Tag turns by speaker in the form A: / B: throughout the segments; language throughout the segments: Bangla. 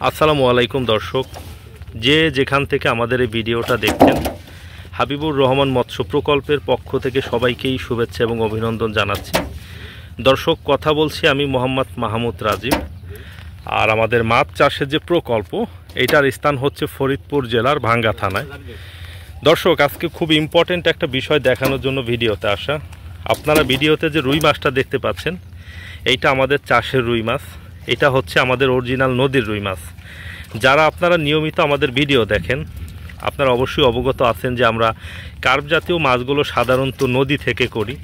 A: আসসালামু আলাইকুম দর্শক, যে যেখান থেকে আমাদের এই ভিডিওটা দেখছেন, হাবিবুর রহমান মৎস্য প্রকল্পের পক্ষ থেকে সবাইকেই শুভেচ্ছা এবং অভিনন্দন জানাচ্ছি। দর্শক, কথা বলছি আমি মোহাম্মদ মাহমুদ রাজীব। আর আমাদের মাছ চাষের যে প্রকল্প, এটার স্থান হচ্ছে ফরিদপুর জেলার ভাঙ্গা থানায়। দর্শক, আজকে খুব ইম্পর্টেন্ট একটা বিষয় দেখানোর জন্য ভিডিওতে আসা। আপনারা ভিডিওতে যে রুই মাছটা দেখতে পাচ্ছেন, এইটা আমাদের চাষের রুই মাছ। এটা হচ্ছে আমাদের অরিজিনাল নদীর রুই মাছ। যারা আপনারা নিয়মিত আমাদের ভিডিও দেখেন, আপনারা অবশ্যই অবগত আছেন যে আমরা কার্প জাতীয় মাছগুলো সাধারণত নদী থেকে করি।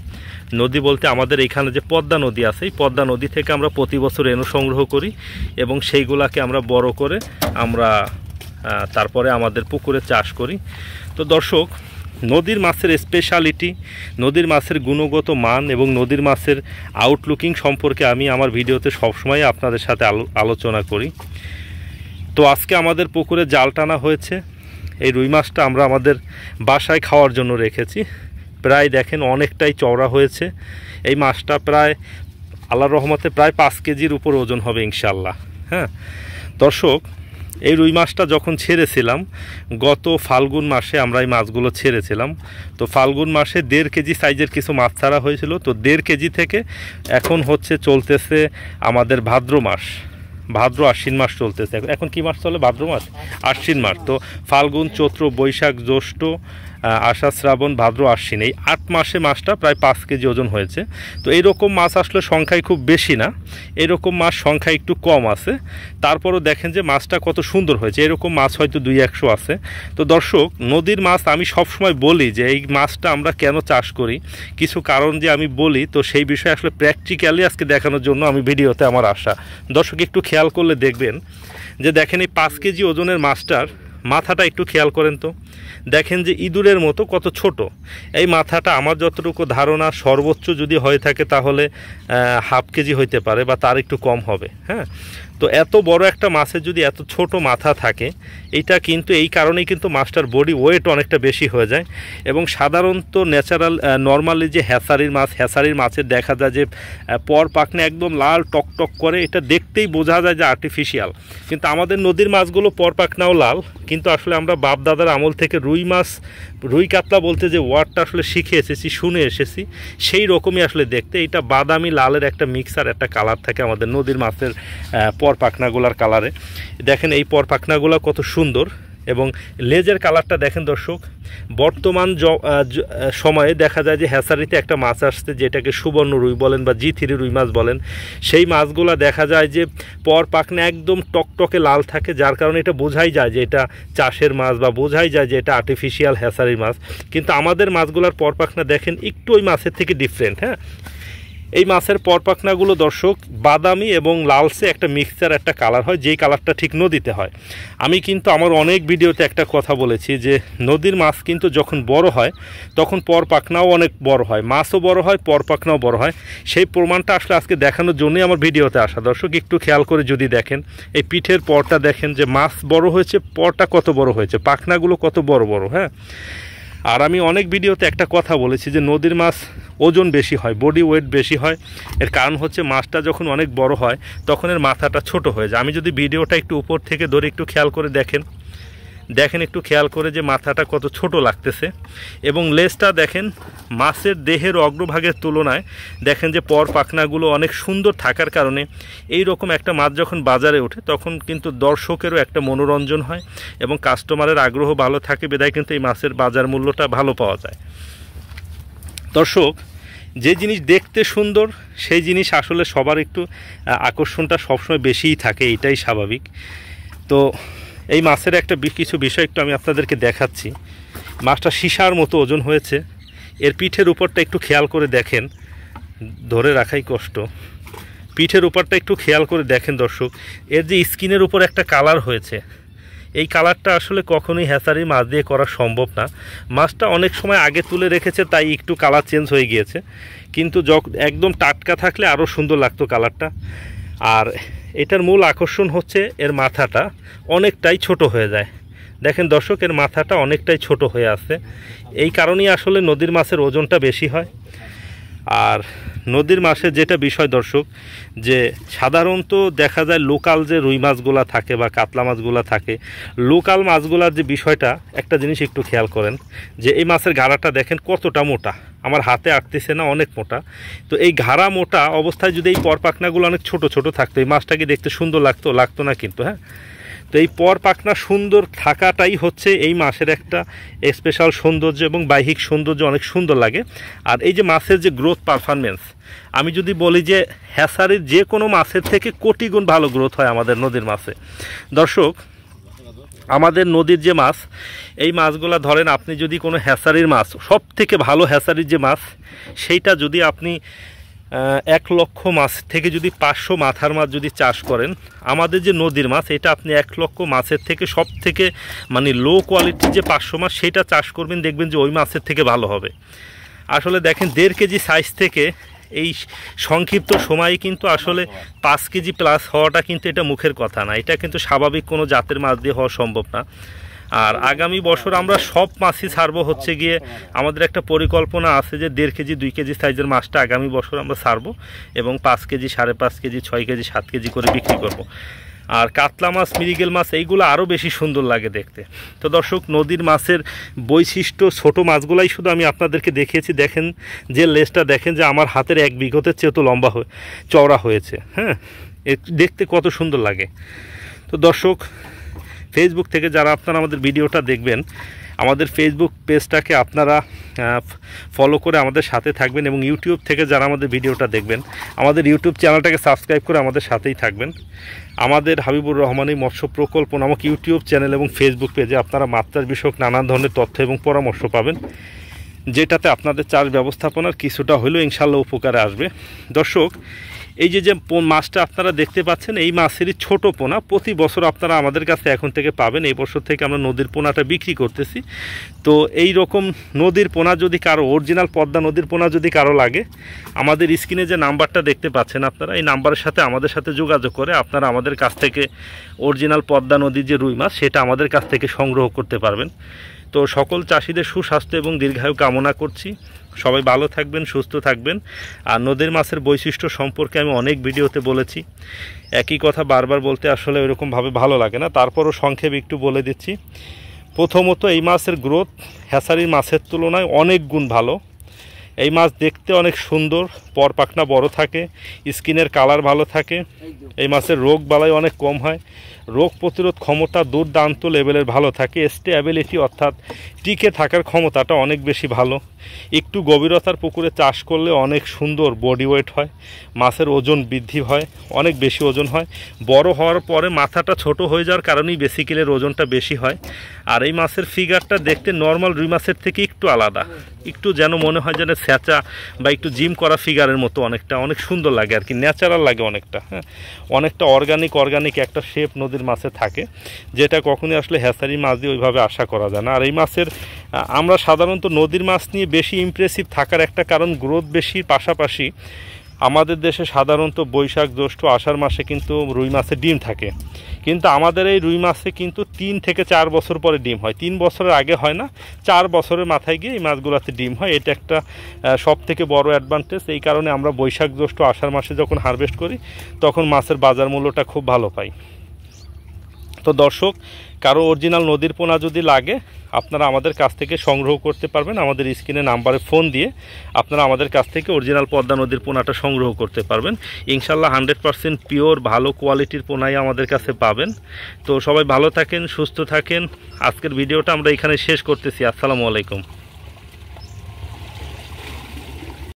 A: নদী বলতে আমাদের এইখানে যে পদ্মা নদী আছে, এই পদ্মা নদী থেকে আমরা প্রতি বছর রেণু সংগ্রহ করি এবং সেইগুলাকে আমরা বড় করে আমরা তারপরে আমাদের পুকুরে চাষ করি। তো দর্শক, নদীর মাছের স্পেশালিটি, নদীর মাছের গুণগত মান এবং নদীর মাছের আউটলুকিং সম্পর্কে আমি আমার ভিডিওতে সবসময় আপনাদের সাথে আলোচনা করি। তো আজকে আমাদের পুকুরে জাল টানা হয়েছে। এই রুই মাছটা আমরা আমাদের বাসায় খাওয়ার জন্য রেখেছি। প্রায় দেখেন অনেকটাই চওড়া হয়েছে। এই মাছটা প্রায় আল্লাহর রহমতে প্রায় 5 কেজির উপর ওজন হবে ইনশাল্লাহ। হ্যাঁ দর্শক, এই রুই মাছটা যখন ছেড়েছিলাম গত ফাল্গুন মাসে, আমরা এই মাছগুলো ছেড়েছিলাম। তো ফাল্গুন মাসে 1.5 কেজি সাইজের কিছু মাছ ছাড়া হয়েছিল। তো 1.5 কেজি থেকে এখন চলতেছে আমাদের ভাদ্র মাস, ভাদ্র আশ্বিন মাস চলতেছে। এখন কি মাস চলে? ভাদ্র মাস, আশ্বিন মাস। তো ফাল্গুন, চৈত্র, বৈশাখ, জ্যৈষ্ঠ, আষাঢ়, শ্রাবণ, ভাদ্র, আশ্বিন, এই 8 মাসে মাছটা প্রায় 5 কেজি ওজন হয়েছে। তো এইরকম মাছ আসলে সংখ্যায় খুব বেশি না, এরকম মাছ সংখ্যা একটু কম আছে। তারপরও দেখেন যে মাছটা কত সুন্দর হয়েছে। এরকম মাছ হয়তো 200 আছে। তো দর্শক, নদীর মাছ আমি সবসময় বলি যে এই মাছটা আমরা কেন চাষ করি, কিছু কারণ যে আমি বলি, তো সেই বিষয়ে আসলে প্র্যাকটিক্যালি আজকে দেখানোর জন্য আমি ভিডিওতে আমার আশা। দর্শক, একটু খেয়াল করলে দেখবেন যে দেখেন এই 5 কেজি ওজনের মাছটার মাথাটা একটু খেয়াল করেন তো। দেখেন যে ইঁদুরের মতো কত ছোট এই মাথাটা। আমার যতটুকু ধারণা সর্বোচ্চ যদি হয়ে থাকে তাহলে 1/2 কেজি হইতে পারে বা তার একটু কম হবে। হ্যাঁ, তো এত বড় একটা মাছের যদি এত ছোট মাথা থাকে, এইটা কিন্তু এই কারণেই কিন্তু মাছটার বডি ওয়েট অনেকটা বেশি হয়ে যায়। এবং সাধারণত ন্যাচারাল নর্মালি যে হ্যাচারির মাছের দেখা যায় যে পর পাখনা একদম লাল টকটক করে, এটা দেখতেই বোঝা যায় যে আর্টিফিশিয়াল। কিন্তু আমাদের নদীর মাছগুলো পর পাখনাও লাল, কিন্তু আসলে আমরা বাপ দাদার আমল থেকে রুই কাতলা বলতে যে ওয়ার্ডটা আসলে শিখে এসেছি, শুনে এসেছি, সেই রকমই আসলে দেখতে। এটা বাদামি লালের একটা মিক্সার একটা কালার থাকে আমাদের নদীর মাছের পর পাখনাগুলার কালারে। দেখেন এই পর পাখনাগুলো কত সুন্দর এবং লেজের কালারটা দেখেন দর্শক। বর্তমান সময়ে দেখা যায় যে হ্যাচারিতে একটা মাছ আসছে যেটাকে সুবর্ণ রুই বলেন বা G3 রুই মাছ বলেন। সেই মাছগুলো দেখা যায় যে পর পাখনা একদম টকটকে লাল থাকে, যার কারণে এটা বোঝাই যায় যে এটা চাষের মাছ বা বোঝাই যায় যে এটা আর্টিফিশিয়াল হ্যাচারির মাছ। কিন্তু আমাদের মাছগুলোর পর পাখনা দেখেন একটু ওই মাছের থেকে ডিফারেন্ট। হ্যাঁ, এই মাছের পরপাখনাগুলো দর্শক বাদামি এবং লালচে একটা মিক্সচার একটা কালার হয়, যেই কালারটা ঠিক নদীতে হয়। আমি কিন্তু আমার অনেক ভিডিওতে একটা কথা বলেছি যে নদীর মাছ কিন্তু যখন বড় হয় তখন পরপাখনাও অনেক বড় হয়, মাছও বড় হয়, পরপাখনাও বড় হয়। সেই প্রমাণটা আসলে আজকে দেখানোর জন্যই আমার ভিডিওতে আসা। দর্শক, একটু খেয়াল করে যদি দেখেন এই পিঠের পরটা দেখেন যে মাছ বড় হয়েছে, পরটা কত বড় হয়েছে, পাখনাগুলো কত বড় বড়। হ্যাঁ, আর আমি অনেক ভিডিওতে একটা কথা বলেছি যে নদীর মাছ ওজন বেশি হয়, বডি ওয়েট বেশি হয়। এর কারণ হচ্ছে মাছটা যখন অনেক বড় হয় তখন এর মাথাটা ছোট হয়ে যায়। আমি যদি ভিডিওটা একটু উপর থেকে ধরে একটু খেয়াল করে দেখেন একটু খেয়াল করে যে মাথাটা কত ছোট লাগতেছে এবং লেজটা দেখেন মাছের দেহের অগ্রভাগের তুলনায় দেখেন যে পর পাখনাগুলো অনেক সুন্দর থাকার কারণে এই রকম একটা মাছ যখন বাজারে ওঠে তখন কিন্তু দর্শকেরও একটা মনোরঞ্জন হয় এবং কাস্টমারের আগ্রহ ভালো থাকে, বিধায় কিন্তু এই মাছের বাজার মূল্যটা ভালো পাওয়া যায়। দর্শক, যে জিনিস দেখতে সুন্দর সেই জিনিস আসলে সবার একটু আকর্ষণটা সবসময় বেশিই থাকে, এটাই স্বাভাবিক। তো এই মাছের একটা কিছু বিষয় একটু আমি আপনাদেরকে দেখাচ্ছি। মাছটা সীসার মতো ওজন হয়েছে। এর পিঠের উপরটা একটু খেয়াল করে দেখেন, ধরে রাখাই কষ্ট। পিঠের উপরটা একটু খেয়াল করে দেখেন দর্শক, এর যে স্কিনের উপর একটা কালার হয়েছে, এই কালারটা আসলে কখনোই হ্যাচারি মাছ দিয়ে করা সম্ভব না। মাছটা অনেক সময় আগে তুলে রেখেছে তাই একটু কালার চেঞ্জ হয়ে গিয়েছে, কিন্তু একদম টাটকা থাকলে আরও সুন্দর লাগতো কালারটা। আর এটার মূল আকর্ষণ হচ্ছে এর মাথাটা অনেকটাই ছোট হয়ে যায়। দেখেন দর্শক, এর মাথাটা অনেকটাই ছোট হয়ে আছে, এই কারণেই আসলে নদীর মাছের ওজনটা বেশি হয়। আর নদীর মাছের যেটা বিষয় দর্শক, যে সাধারণত দেখা যায় লোকাল যে রুই মাছগুলা থাকে বা কাতলা মাছগুলা থাকে, লোকাল মাছগুলার যে বিষয়টা, একটা জিনিস একটু খেয়াল করেন যে এই মাছের ঘাড়াটা দেখেন কতটা মোটা, আমার হাতে আটতেছে না, অনেক মোটা। তো এই ঘাড়া মোটা অবস্থায় যদি এই পরপাখনাগুলো অনেক ছোট ছোট থাকতো, এই মাছটাকে দেখতে সুন্দর লাগতো না কিন্তু। হ্যাঁ, তো এই পরপাখনা সুন্দর থাকাটাই হচ্ছে এই মাছের একটা স্পেশাল সৌন্দর্য এবং বাহ্যিক সৌন্দর্য, অনেক সুন্দর লাগে। আর এই যে মাছের যে গ্রোথ পারফরমেন্স, আমি যদি বলি যে হ্যাসারির যে কোনো মাছের থেকে কোটি গুণ ভালো গ্রোথ হয় আমাদের নদীর মাছে। দর্শক, আমাদের নদীর যে মাছ, এই মাছগুলা ধরেন আপনি যদি কোনো হ্যাসারির মাছ, সব থেকে ভালো হ্যাসারির যে মাছ, সেইটা যদি আপনি 1 লক্ষ মাছ থেকে যদি 500 মাথার মাছ যদি চাষ করেন, আমাদের যে নদীর মাছ, এটা আপনি 1 লক্ষ মাছের থেকে সব থেকে মানে লো কোয়ালিটির যে 500 মাছ, সেটা চাষ করবেন, দেখবেন যে ওই মাছের থেকে ভালো হবে। আসলে দেখেন 1.5 কেজি সাইজ থেকে এই সংক্ষিপ্ত সময়ে কিন্তু আসলে 5 কেজি প্লাস হওয়াটা কিন্তু এটা মুখের কথা না, এটা কিন্তু স্বাভাবিক কোনো জাতের মাছ দিয়ে হওয়া সম্ভব না। আর আগামী বছর আমরা সব মাছই ছাড়বো, হচ্ছে গিয়ে আমাদের একটা পরিকল্পনা আছে যে 1.5 কেজি 2 কেজি সাইজের মাছটা আগামী বছর আমরা ছাড়বো এবং 5 কেজি 5.5 কেজি 6 কেজি 7 কেজি করে বিক্রি করব। আর কাতলা মাছ, মৃগেল মাছ, এইগুলো আরও বেশি সুন্দর লাগে দেখতে। তো দর্শক, নদীর মাছের বৈশিষ্ট্য, ছোট মাছগুলাই শুধু আমি আপনাদেরকে দেখিয়েছি। দেখেন যে লেজটা, দেখেন যে আমার হাতের 1 বিঘতের চেয়ে তো লম্বা চওড়া হয়েছে। হ্যাঁ, দেখতে কত সুন্দর লাগে। তো দর্শক, ফেসবুক থেকে যারা আপনারা আমাদের ভিডিওটা দেখবেন, আমাদের ফেসবুক পেজটাকে আপনারা ফলো করে আমাদের সাথে থাকবেন, এবং ইউটিউব থেকে যারা আমাদের ভিডিওটা দেখবেন, আমাদের ইউটিউব চ্যানেলটাকে সাবস্ক্রাইব করে আমাদের সাথেই থাকবেন। আমাদের হাবিবুর রহমানী মৎস্য প্রকল্প নামক ইউটিউব চ্যানেল এবং ফেসবুক পেজে আপনারা মাছ চাষ বিষয়ক নানান ধরনের তথ্য এবং পরামর্শ পাবেন, যেটাতে আপনাদের চাষ ব্যবস্থাপনার কিছুটা হলেও ইনশাল্লাহ উপকারে আসবে। দর্শক, এই যে মাছটা আপনারা দেখতে পাচ্ছেন, এই মাছেরই ছোট পোনা প্রতি বছর আপনারা আমাদের কাছে এখন থেকে পাবেন। এই বছর থেকে আমরা নদীর পোনাটা বিক্রি করতেছি। তো এই রকম নদীর পোনা যদি কারো, অরিজিনাল পদ্মা নদীর পোনা যদি কারো লাগে, আমাদের স্ক্রিনে যে নাম্বারটা দেখতে পাচ্ছেন আপনারা, এই নাম্বারের সাথে আমাদের সাথে যোগাযোগ করে আপনারা আমাদের কাছ থেকে অরিজিনাল পদ্মা নদীর যে রুই মাছ, সেটা আমাদের কাছ থেকে সংগ্রহ করতে পারবেন। তো সকল চাষিদের সুস্বাস্থ্য এবং দীর্ঘায়ু কামনা করছি। সবাই ভালো থাকবেন, সুস্থ থাকবেন। আর নদীর মাছের বৈশিষ্ট্য সম্পর্কে আমি অনেক ভিডিওতে বলেছি, একই কথা বারবার বলতে আসলে ওইরকমভাবে ভালো লাগে না, তারপরও সংক্ষেপে একটু বলে দিচ্ছি। প্রথমত, এই মাছের গ্রোথ হ্যাসারির মাছের তুলনায় অনেক গুণ ভালো। এই মাছ দেখতে অনেক সুন্দর, পরপাখনা বড় থাকে, স্কিনের কালার ভালো থাকে। এই মাছের রোগ বালাই অনেক কম হয়, রোগ প্রতিরোধ ক্ষমতা দুর্দান্ত লেভেলের ভালো থাকে। স্টেবিলিটি অর্থাৎ টিকে থাকার ক্ষমতাটা অনেক বেশি ভালো। একটু গভীরতার পুকুরে চাষ করলে অনেক সুন্দর বডি ওয়েট হয়, মাছের ওজন বৃদ্ধি হয়, অনেক বেশি ওজন হয়। বড় হওয়ার পরে মাথাটা ছোট হয়ে যাওয়ার কারণেই বেসিক্যালি ওজনটা বেশি হয়। আর এই মাছের ফিগারটা দেখতে নর্মাল রুই মাছের থেকে একটু আলাদা, একটু যেন মনে হয় যেন স্যাঁচা বা একটু জিম করা ফিগারের মতো, অনেক সুন্দর লাগে আর কি, ন্যাচারাল লাগে অনেকটা। হ্যাঁ, অনেকটা অর্গানিক একটা শেপ নদীর মাছে থাকে, যেটা কখনোই আসলে হ্যাসারি মাছ দিয়ে ওইভাবে আশা করা যায় না। আর এই মাছের আমরা সাধারণত নদীর মাছ নিয়ে বেশি ইমপ্রেসিভ থাকার একটা কারণ, গ্রোথ বেশির পাশাপাশি আমাদের দেশে সাধারণত বৈশাখ জ্যৈষ্ঠ আষাঢ় মাসে কিন্তু রুই মাছের ডিম থাকে, কিন্তু আমাদের এই রুই মাছে কিন্তু 3 থেকে 4 বছর পরে ডিম হয়। 3 বছরের আগে হয় না, 4 বছরের মাথায় গিয়ে এই মাছগুলোতে ডিম হয়। এটা একটা সব থেকে বড় অ্যাডভান্টেজ। এই কারণে আমরা বৈশাখ জ্যৈষ্ঠ আষাঢ় মাসে যখন হারভেস্ট করি, তখন মাছের বাজার মূল্যটা খুব ভালো পাই। তো দর্শক, কারো অরিজিনাল নদীর পোনা যদি লাগে, আপনারা আমাদের কাছ থেকে সংগ্রহ করতে পারবেন। আমাদের স্ক্রিনে নাম্বারে ফোন দিয়ে আপনারা আমাদের কাছ থেকে অরিজিনাল পদ্মা নদীর পোনাটা সংগ্রহ করতে পারবেন। ইনশাল্লাহ 100% পিওর ভালো কোয়ালিটির পোনাই আমাদের কাছে পাবেন। তো সবাই ভালো থাকেন, সুস্থ থাকেন। আজকের ভিডিওটা আমরা এখানে শেষ করতেছি। আসসালামু আলাইকুম।